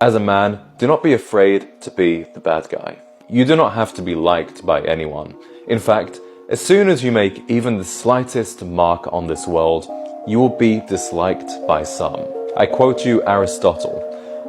As a man, do not be afraid to be the bad guy. You do not have to be liked by anyone. In fact, as soon as you make even the slightest mark on this world, you will be disliked by some. I quote you Aristotle,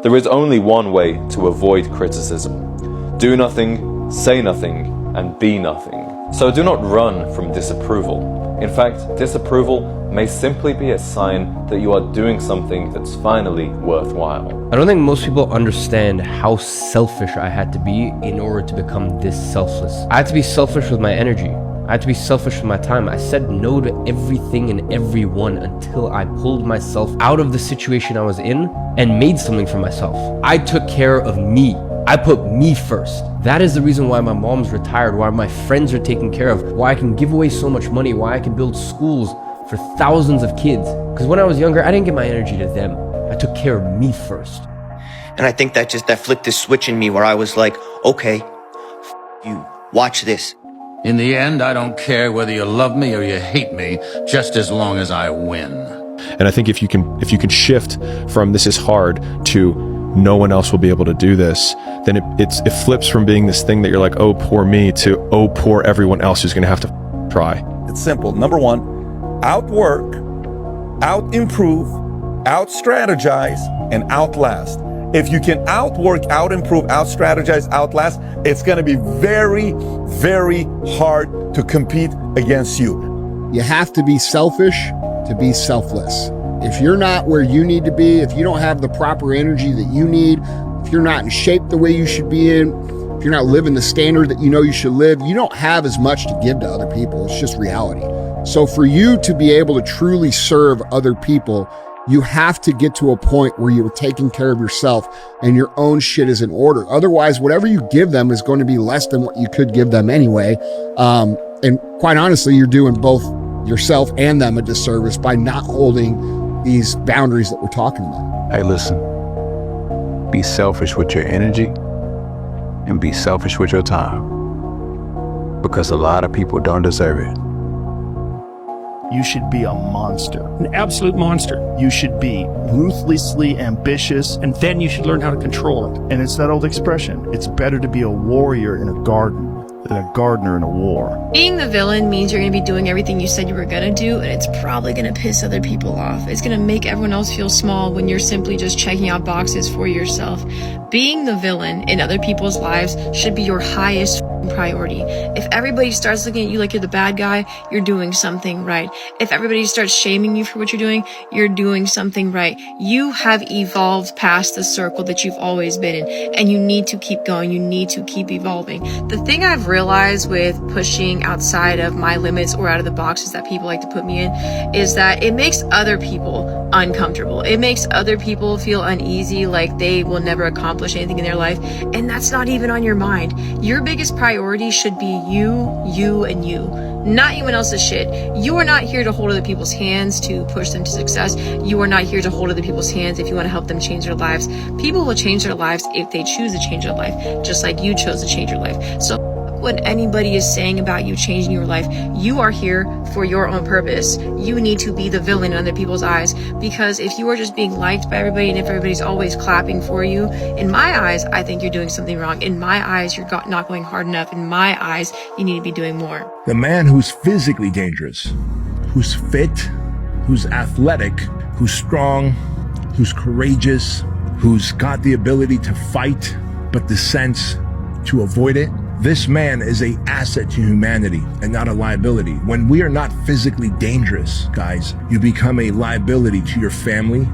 "There is only one way to avoid criticism. Do nothing, say nothing, and be nothing." So do not run from disapproval. In fact, disapproval may simply be a sign that you are doing something that's finally worthwhile. I don't think most people understand how selfish I had to be in order to become this selfless. I had to be selfish with my energy. I had to be selfish with my time. I said no to everything and everyone until I pulled myself out of the situation I was in and made something for myself. I took care of me. I put me first. That is the reason why my mom's retired, why my friends are taken care of, why I can give away so much money, why I can build schools for thousands of kids. Because when I was younger, I didn't give my energy to them. I took care of me first. And I think that flipped this switch in me where I was like, okay, you, watch this. In the end, I don't care whether you love me or you hate me, just as long as I win. And I think if you can shift from this is hard to no one else will be able to do this, then it flips from being this thing that you're like, oh, poor me, to oh, poor everyone else who's going to have to try. It's simple. Number one, outwork, out-improve, out-strategize, and outlast. If you can outwork, out-improve, out-strategize, outlast, it's going to be very, very hard to compete against you. You have to be selfish to be selfless. If you're not where you need to be, if you don't have the proper energy that you need, if you're not in shape the way you should be in, if you're not living the standard that you know you should live, you don't have as much to give to other people. It's just reality. So for you to be able to truly serve other people, you have to get to a point where you're taking care of yourself and your own shit is in order. Otherwise, whatever you give them is going to be less than what you could give them anyway. And quite honestly, you're doing both yourself and them a disservice by not holding these boundaries that we're talking about. Hey, listen, be selfish with your energy and be selfish with your time, because a lot of people don't deserve it. You should be a monster. An absolute monster. You should be ruthlessly ambitious, and then you should learn how to control it. And it's that old expression, it's better to be a warrior in a garden than a gardener in a war. Being the villain means you're going to be doing everything you said you were going to do, and it's probably going to piss other people off. It's going to make everyone else feel small when you're simply just checking out boxes for yourself. Being the villain in other people's lives should be your highest priority. If everybody starts looking at you like you're the bad guy, you're doing something right. If everybody starts shaming you for what you're doing something right. You have evolved past the circle that you've always been in, and you need to keep going. You need to keep evolving. The thing I've realized with pushing outside of my limits or out of the boxes that people like to put me in is that it makes other people uncomfortable. It makes other people feel uneasy, like they will never accomplish anything in their life, and that's not even on your mind. Your biggest priority should be you, and you, not anyone else's shit. You are not here to hold other people's hands to push them to success. You are not here to hold other people's hands if you want to help them change their lives. People will change their lives if they choose to change their life, just like you chose to change your life. So what anybody is saying about you changing your life, you are here for your own purpose. You need to be the villain in other people's eyes, because if you are just being liked by everybody and if everybody's always clapping for you, in my eyes, I think you're doing something wrong. In my eyes, you're not going hard enough. In my eyes, you need to be doing more. The man who's physically dangerous, who's fit, who's athletic, who's strong, who's courageous, who's got the ability to fight, but the sense to avoid it, this man is an asset to humanity and not a liability. When we are not physically dangerous, guys, you become a liability to your family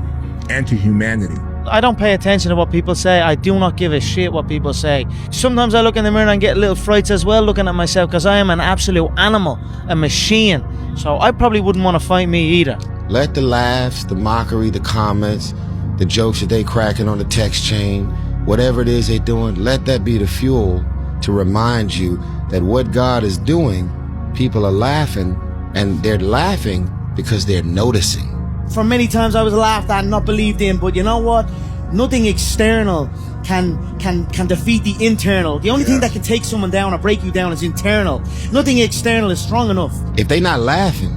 and to humanity. I don't pay attention to what people say. I do not give a shit what people say. Sometimes I look in the mirror and get little frights as well looking at myself, because I am an absolute animal, a machine. So I probably wouldn't want to fight me either. Let the laughs, the mockery, the comments, the jokes that they cracking on the text chain, whatever it is they're doing, let that be the fuel to remind you that what God is doing, people are laughing, and they're laughing because they're noticing. For many times I was laughed at and not believed in, but you know what? Nothing external can defeat the internal. The only thing that can take someone down or break you down is internal. Nothing external is strong enough. If they're not laughing,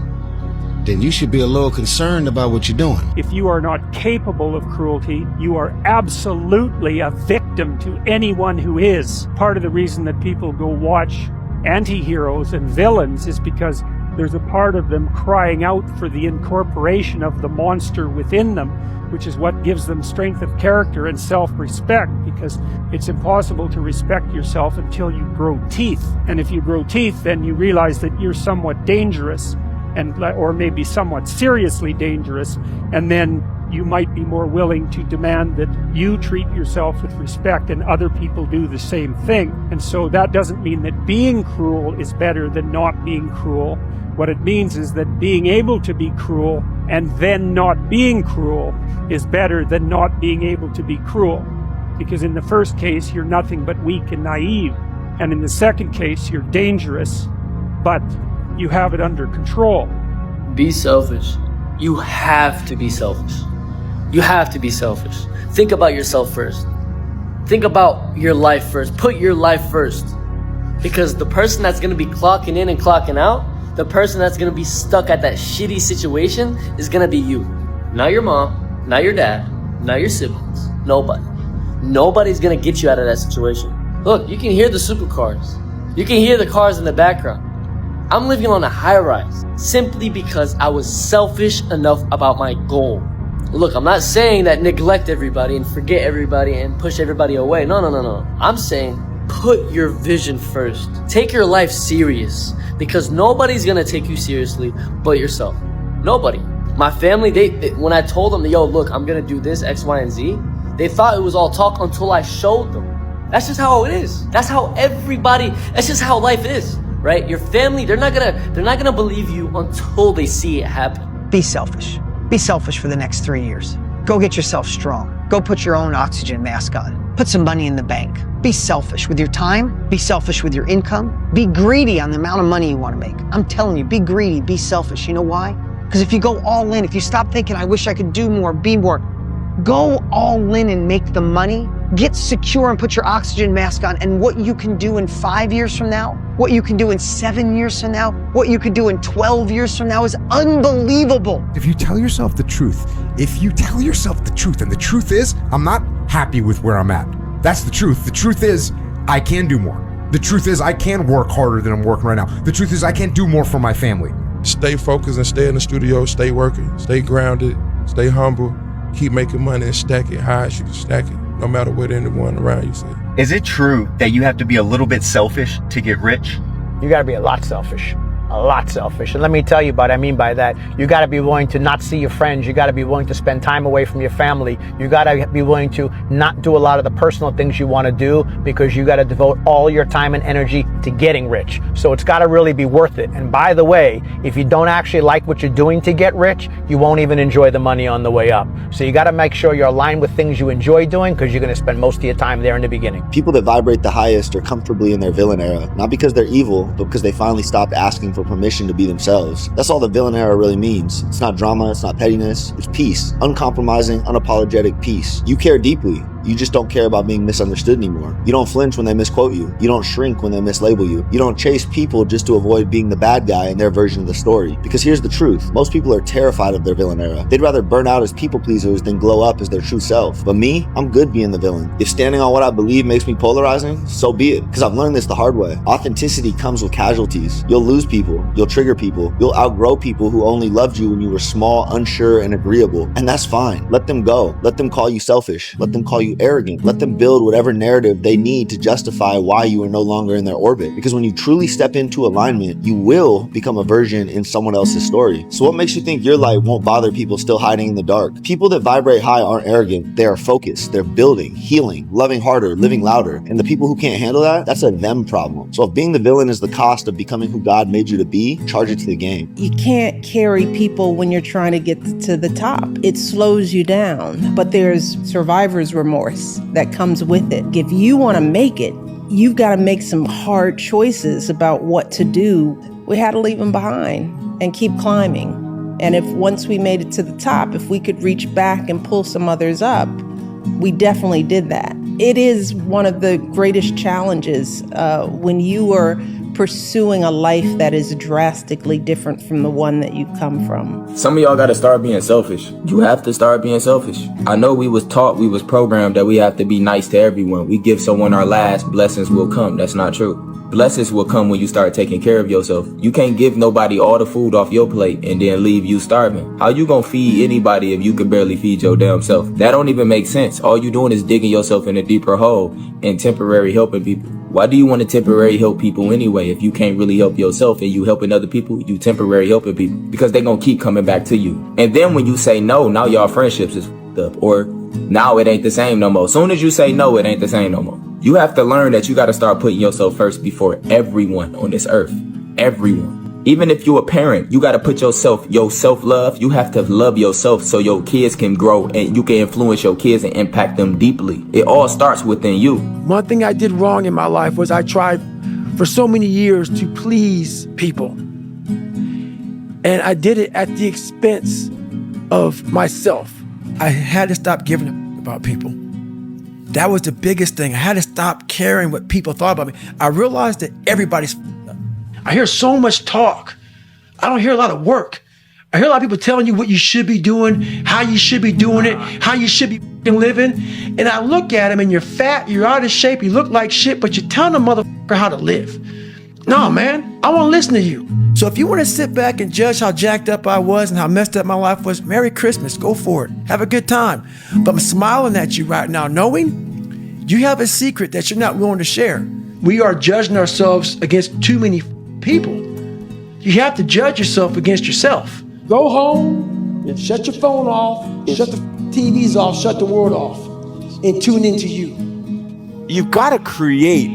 then you should be a little concerned about what you're doing. If you are not capable of cruelty, you are absolutely a victim to anyone who is. Part of the reason that people go watch anti-heroes and villains is because there's a part of them crying out for the incorporation of the monster within them, which is what gives them strength of character and self-respect, because it's impossible to respect yourself until you grow teeth. And if you grow teeth, then you realize that you're somewhat dangerous, or maybe somewhat seriously dangerous, and then you might be more willing to demand that you treat yourself with respect and other people do the same thing. And so that doesn't mean that being cruel is better than not being cruel. What it means is that being able to be cruel and then not being cruel is better than not being able to be cruel. Because in the first case, you're nothing but weak and naive. And in the second case, you're dangerous, but you have it under control. Be selfish. You have to be selfish. You have to be selfish. Think about yourself first. Think about your life first. Put your life first. Because the person that's going to be clocking in and clocking out, the person that's going to be stuck at that shitty situation is going to be you. Not your mom, not your dad, not your siblings. Nobody. Nobody's going to get you out of that situation. Look, you can hear the supercars. You can hear the cars in the background. I'm living on a high rise simply because I was selfish enough about my goal. Look, I'm not saying that neglect everybody and forget everybody and push everybody away. No. I'm saying put your vision first. Take your life serious, because nobody's gonna take you seriously but yourself. Nobody. My family, they when I told them, yo, look, I'm gonna do this, X, Y, and Z, they thought it was all talk until I showed them. That's just how it is. That's how that's just how life is, right? Your family, they're not gonna believe you until they see it happen. Be selfish. Be selfish for the next 3 years. Go get yourself strong. Go put your own oxygen mask on. Put some money in the bank. Be selfish with your time. Be selfish with your income. Be greedy on the amount of money you want to make. I'm telling you, be greedy, be selfish. You know why? Because if you go all in, if you stop thinking, I wish I could do more, be more, go all in and make the money. Get secure and put your oxygen mask on, and what you can do in 5 years from now, what you can do in 7 years from now, what you could do in 12 years from now is unbelievable. If you tell yourself the truth, and the truth is, I'm not happy with where I'm at. That's the truth. The truth is, I can do more. The truth is, I can work harder than I'm working right now. The truth is, I can do more for my family. Stay focused and stay in the studio, stay working, stay grounded, stay humble, keep making money and stack it high as you can stack it, no matter what anyone around you say. Is it true that you have to be a little bit selfish to get rich? You gotta be a lot selfish. And let me tell you what I mean by that. You gotta be willing to not see your friends. You gotta be willing to spend time away from your family. You gotta be willing to not do a lot of the personal things you wanna do, because you gotta devote all your time and energy to getting rich. So it's gotta really be worth it. And by the way, if you don't actually like what you're doing to get rich, you won't even enjoy the money on the way up. So you gotta make sure you're aligned with things you enjoy doing, because you're gonna spend most of your time there in the beginning. People that vibrate the highest are comfortably in their villain era, not because they're evil, but because they finally stopped asking for permission to be themselves. That's all the villain era really means. It's not drama, it's not pettiness, it's peace. Uncompromising, unapologetic peace. You care deeply. You just don't care about being misunderstood anymore. You don't flinch when they misquote you. You don't shrink when they mislabel you. You don't chase people just to avoid being the bad guy in their version of the story. Because here's the truth. Most people are terrified of their villain era. They'd rather burn out as people pleasers than glow up as their true self. But me, I'm good being the villain. If standing on what I believe makes me polarizing, so be it. Because I've learned this the hard way. Authenticity comes with casualties. You'll lose people. You'll trigger people. You'll outgrow people who only loved you when you were small, unsure, and agreeable. And that's fine. Let them go. Let them call you selfish. Let them call you arrogant. Let them build whatever narrative they need to justify why you are no longer in their orbit. Because when you truly step into alignment, you will become a version in someone else's story. So what makes you think your light won't bother people still hiding in the dark? People that vibrate high aren't arrogant. They are focused. They're building, healing, loving harder, living louder. And the people who can't handle that, that's a them problem. So if being the villain is the cost of becoming who God made you to be, charge it to the game. You can't carry people when you're trying to get to the top. It slows you down. But there's survivor's remorse that comes with it. If you want to make it, you've got to make some hard choices about what to do. We had to leave them behind and keep climbing. And if once we made it to the top, if we could reach back and pull some others up, we definitely did that. It is one of the greatest challenges when you are pursuing a life that is drastically different from the one that you come from. Some of y'all gotta start being selfish. You have to start being selfish. I know we was taught, we was programmed that we have to be nice to everyone. We give someone our last, blessings will come. That's not true. Blessings will come when you start taking care of yourself. You can't give nobody all the food off your plate and then leave you starving. How you gonna feed anybody if you can barely feed your damn self? That don't even make sense. All you doing is digging yourself in a deeper hole and temporary helping people. Why do you want to temporary help people anyway? If you can't really help yourself and you helping other people, you temporary helping people because they gonna keep coming back to you. And then when you say no, now y'all friendships is up, or now it ain't the same no more. Soon as you say no, it ain't the same no more. You have to learn that you got to start putting yourself first before everyone on this earth. Everyone. Even if you're a parent, you got to put your self-love. You have to love yourself so your kids can grow and you can influence your kids and impact them deeply. It all starts within you. One thing I did wrong in my life was I tried for so many years to please people. And I did it at the expense of myself. I had to stop giving a about people. That was the biggest thing. I had to stop caring what people thought about me. I realized that everybody's up. I hear so much talk. I don't hear a lot of work. I hear a lot of people telling you what you should be doing, how you should be doing it, how you should be living. And I look at them and you're fat, you're out of shape, you look like shit, but you're telling a motherfucker how to live. No, man, I want to listen to you. So if you want to sit back and judge how jacked up I was and how messed up my life was, Merry Christmas, go for it. Have a good time. But I'm smiling at you right now, knowing you have a secret that you're not willing to share. We are judging ourselves against too many people. You have to judge yourself against yourself. Go home and shut your phone off, shut the TVs off, shut the world off, and tune into you. You've got to create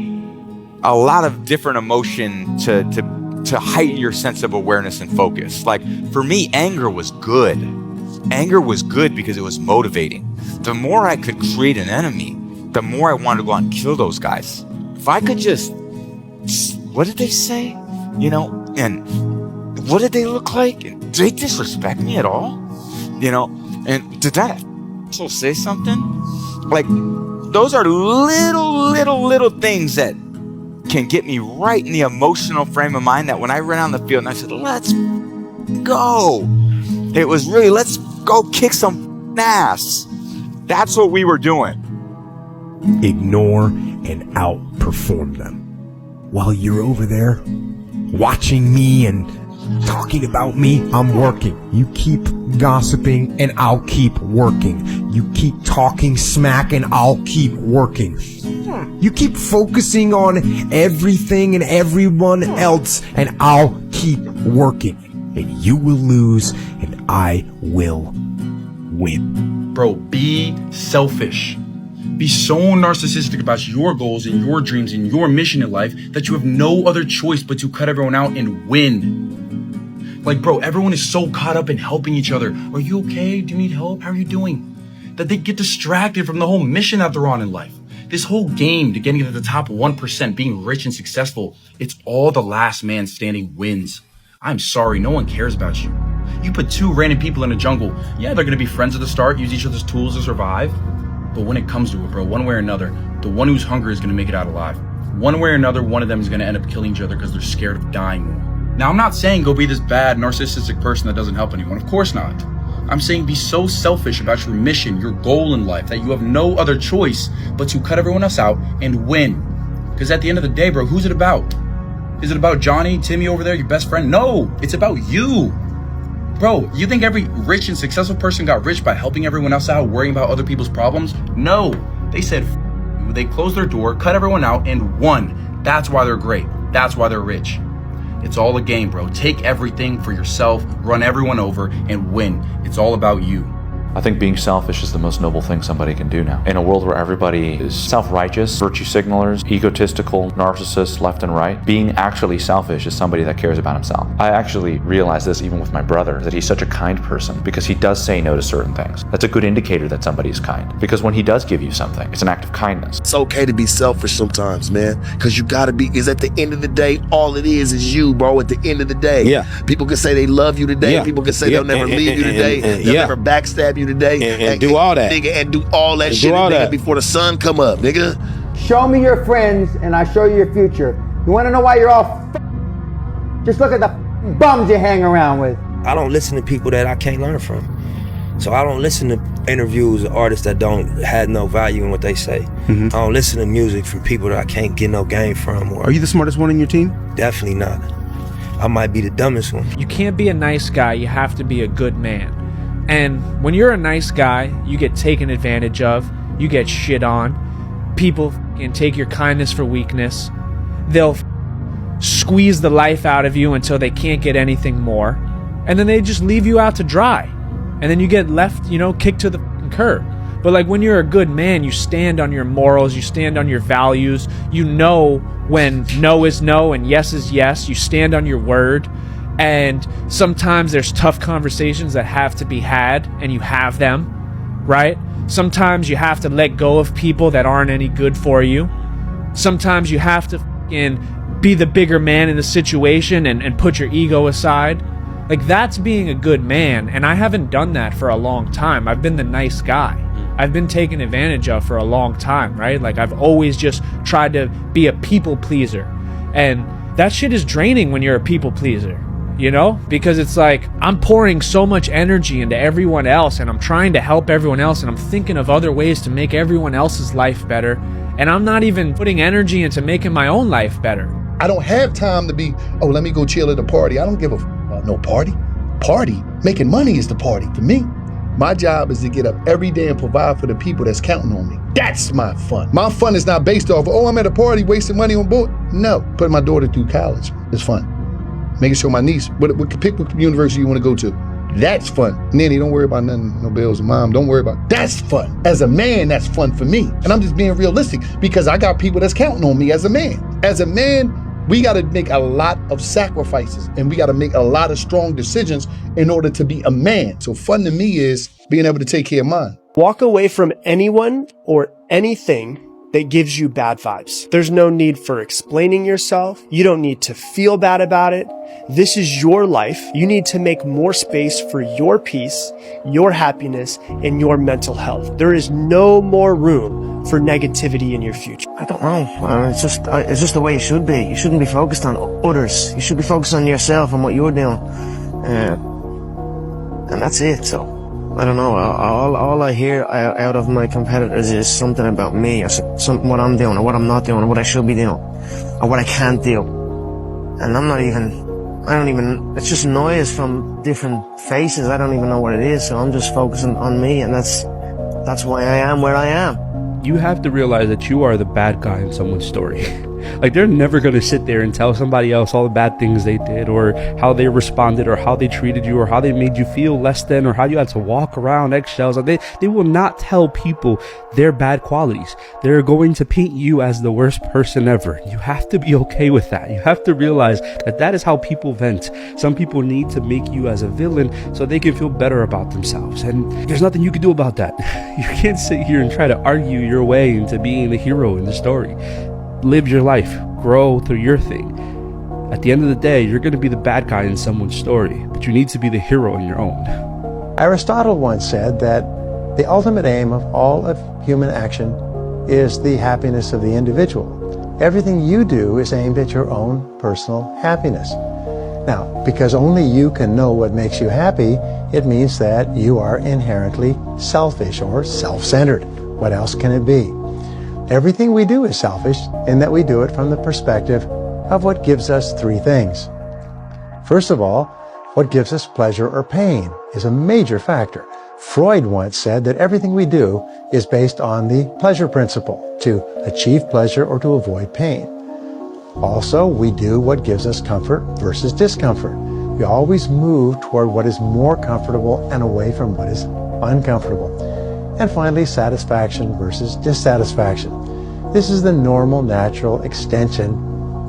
a lot of different emotion to heighten your sense of awareness and focus. Like for me, anger was good. Anger was good because it was motivating. The more I could create an enemy, the more I wanted to go out and kill those guys. If I could just, what did they say? You know, and what did they look like? Did they disrespect me at all? You know, and did that also say something? Like, those are little things that can get me right in the emotional frame of mind that when I ran on the field and I said, let's go. It was really, let's go kick some ass. That's what we were doing. Ignore and outperform them. While you're over there watching me and talking about me, I'm working. You keep gossiping and I'll keep working. You keep talking smack and I'll keep working. You keep focusing on everything and everyone else and I'll keep working. And you will lose and I will win. Bro, be selfish. Be so narcissistic about your goals and your dreams and your mission in life that you have no other choice but to cut everyone out and win. Like, bro, everyone is so caught up in helping each other. Are you okay? Do you need help? How are you doing? That they get distracted from the whole mission that they're on in life. This whole game to getting to the top 1%, being rich and successful, it's all the last man standing wins. I'm sorry, no one cares about you. You put two random people in a jungle. Yeah, they're gonna be friends at the start, use each other's tools to survive. But when it comes to it, bro, one way or another, the one who's hungry is gonna make it out alive. One way or another, one of them is gonna end up killing each other because they're scared of dying more. Now, I'm not saying go be this bad, narcissistic person that doesn't help anyone. Of course not. I'm saying be so selfish about your mission, your goal in life, that you have no other choice but to cut everyone else out and win. Because at the end of the day, bro, who's it about? Is it about Johnny, Timmy over there, your best friend? No, it's about you. Bro, you think every rich and successful person got rich by helping everyone else out, worrying about other people's problems? No, they said they closed their door, cut everyone out, and won. That's why they're great. That's why they're rich. It's all a game, bro. Take everything for yourself, run everyone over, and win. It's all about you. I think being selfish is the most noble thing somebody can do now. In a world where everybody is self-righteous, virtue signalers, egotistical, narcissists left and right, being actually selfish is somebody that cares about himself. I actually realize this even with my brother, that he's such a kind person because he does say no to certain things. That's a good indicator that somebody's kind, because when he does give you something, it's an act of kindness. It's okay to be selfish sometimes, man, because you gotta be, because at the end of the day, all it is you, bro, at the end of the day. Yeah. People can say they love you today, people can say they'll never leave you today, they'll never backstab you today, and do all that, nigga, and do all that shit, nigga, before the sun come up, nigga. Show me your friends and I show you your future. You want to know why you're all just look at the bums you hang around with. I don't listen to people that I can't learn from. So I don't listen to interviews of artists that don't have no value in what they say. I don't listen to music from people that I can't get no game from. Are you the smartest one in your team? Definitely not. I might be the dumbest one. You can't be a nice guy, you have to be a good man. And when you're a nice guy, you get taken advantage of, you get shit on. People can take your kindness for weakness. They'll squeeze the life out of you until they can't get anything more. And then they just leave you out to dry. And then you get left, kicked to the curb. But like when you're a good man, you stand on your morals, you stand on your values. You know when no is no and yes is yes. You stand on your word. And sometimes there's tough conversations that have to be had, and you have them, right? Sometimes you have to let go of people that aren't any good for you. Sometimes you have to be the bigger man in the situation and put your ego aside. Like, that's being a good man, and I haven't done that for a long time. I've been the nice guy. I've been taken advantage of for a long time, right? Like, I've always just tried to be a people pleaser. And that shit is draining when you're a people pleaser, Because it's like, I'm pouring so much energy into everyone else, and I'm trying to help everyone else, and I'm thinking of other ways to make everyone else's life better. And I'm not even putting energy into making my own life better. I don't have time to be, let me go chill at a party. I don't give a about no party. Party, making money is the party to me. My job is to get up every day and provide for the people that's counting on me. That's my fun. My fun is not based off, I'm at a party wasting money on board. No, putting my daughter through college is fun. Making sure my niece, pick what university you want to go to. That's fun. Nanny, don't worry about nothing, no bills. Mom, don't worry about. That's fun. As a man, that's fun for me. And I'm just being realistic because I got people that's counting on me as a man. As a man, we got to make a lot of sacrifices and we got to make a lot of strong decisions in order to be a man. So fun to me is being able to take care of mine. Walk away from anyone or anything that gives you bad vibes. There's no need for explaining yourself. You don't need to feel bad about it. This is your life. You need to make more space for your peace, your happiness, and your mental health. There is no more room for negativity in your future. I don't know. It's just the way it should be. You shouldn't be focused on others. You should be focused on yourself and what you're doing. And that's it. So I don't know. All I hear out of my competitors is something about me, or what I'm doing, or what I'm not doing, or what I should be doing, or what I can't do. And I don't even, it's just noise from different faces. I don't even know what it is. So I'm just focusing on me, and that's why I am where I am. You have to realize that you are the bad guy in someone's story. Like, they're never going to sit there and tell somebody else all the bad things they did, or how they responded, or how they treated you, or how they made you feel less than, or how you had to walk around eggshells. Like, they will not tell people their bad qualities. They're going to paint you as the worst person ever. You have to be okay with that. You have to realize that is how people vent. Some people need to make you as a villain so they can feel better about themselves. And there's nothing you can do about that. You can't sit here and try to argue your way into being the hero in the story. Live your life, grow through your thing. At the end of the day, you're going to be the bad guy in someone's story, but you need to be the hero in your own. Aristotle once said that the ultimate aim of all of human action is the happiness of the individual. Everything you do is aimed at your own personal happiness. Now, because only you can know what makes you happy, it means that you are inherently selfish or self-centered. What else can it be? Everything we do is selfish in that we do it from the perspective of what gives us three things. First of all, what gives us pleasure or pain is a major factor. Freud once said that everything we do is based on the pleasure principle, to achieve pleasure or to avoid pain. Also, we do what gives us comfort versus discomfort. We always move toward what is more comfortable and away from what is uncomfortable. And finally, satisfaction versus dissatisfaction. This is the normal, natural extension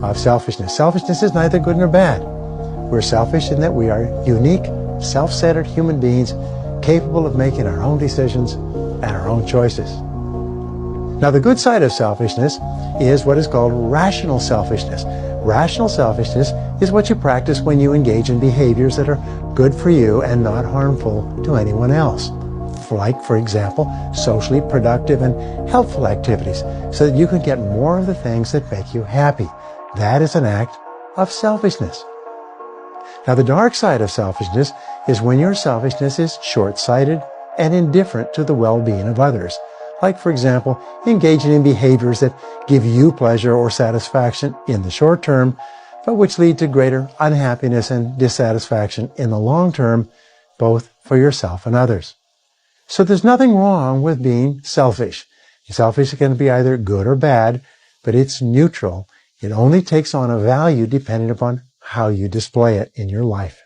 of selfishness. Selfishness is neither good nor bad. We're selfish in that we are unique, self-centered human beings capable of making our own decisions and our own choices. Now, the good side of selfishness is what is called rational selfishness. Rational selfishness is what you practice when you engage in behaviors that are good for you and not harmful to anyone else. Like, for example, socially productive and helpful activities, so that you can get more of the things that make you happy. That is an act of selfishness. Now, the dark side of selfishness is when your selfishness is short-sighted and indifferent to the well-being of others. Like, for example, engaging in behaviors that give you pleasure or satisfaction in the short term, but which lead to greater unhappiness and dissatisfaction in the long term, both for yourself and others. So there's nothing wrong with being selfish. Selfish can be either good or bad, but it's neutral. It only takes on a value depending upon how you display it in your life.